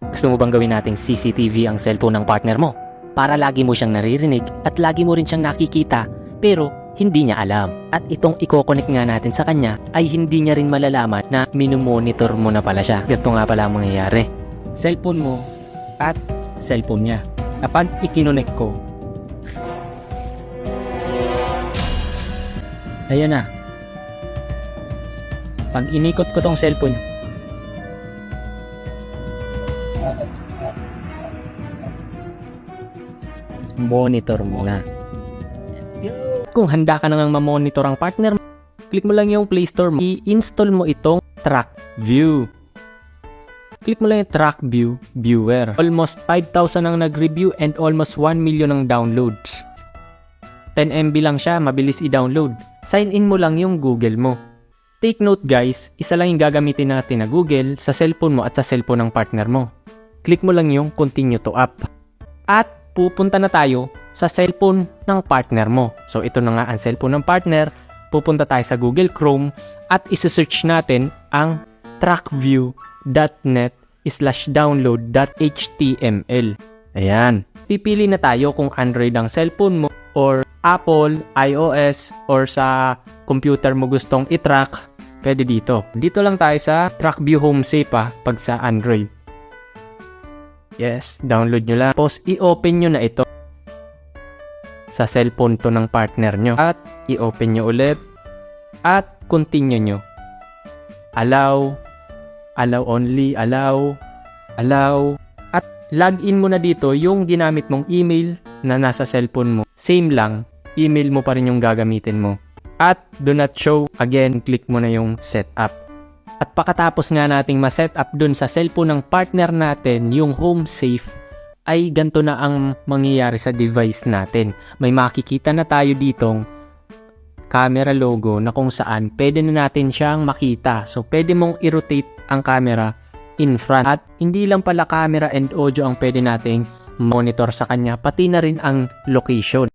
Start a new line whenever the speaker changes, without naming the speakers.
Gusto mo bang gawin nating CCTV ang cellphone ng partner mo? Para lagi mo siyang naririnig at lagi mo rin siyang nakikita pero hindi niya alam. At itong i-connect nga natin sa kanya ay hindi niya rin malalaman na minumonitor mo na pala siya. Ganito nga pala ang mangyayari. Cellphone mo at cellphone niya. Kapag i-connect ko, ayan na. Pag inikot ko tong cellphone, monitor mo na. Kung handa ka na ngang ma-monitor ang partner mo, click mo lang yung Play Store mo, i-install mo itong TrackView. Click mo lang yung TrackView Viewer. Almost 5,000 ang nag-review and almost 1 million ang downloads. 10 MB lang siya, mabilis i-download. Sign in mo lang yung Google mo. Take note guys, isa lang yung gagamitin natin na Google sa cellphone mo at sa cellphone ng partner mo. Click mo lang yung Continue to App. At pupunta na tayo sa cellphone ng partner mo. So ito na nga ang cellphone ng partner. Pupunta tayo sa Google Chrome at isa-search natin ang trackview.net/download.html. Ayan. Pipili na tayo kung Android ang cellphone mo or Apple, iOS, or sa computer mo gustong i-track. Pwede dito. Dito lang tayo sa TrackView Home Safe pag sa Android. Yes, download nyo lang. Tapos, i-open nyo na ito sa cellphone to ng partner nyo. At, i-open nyo ulit. At, continue nyo. Allow only, allow. At, login mo na dito yung ginamit mong email na nasa cellphone mo. Same lang, email mo pa rin yung gagamitin mo. At, do not show. Again, click mo na yung setup. At pakatapos nga nating ma-setup dun sa cellphone ng partner natin, yung home safe, ay ganito na ang mangyayari sa device natin. May makikita na tayo ditong camera logo na kung saan pwede na natin siyang makita. So pwede mong i-rotate ang camera in front. At hindi lang pala camera and audio ang pwede nating monitor sa kanya, pati na rin ang location.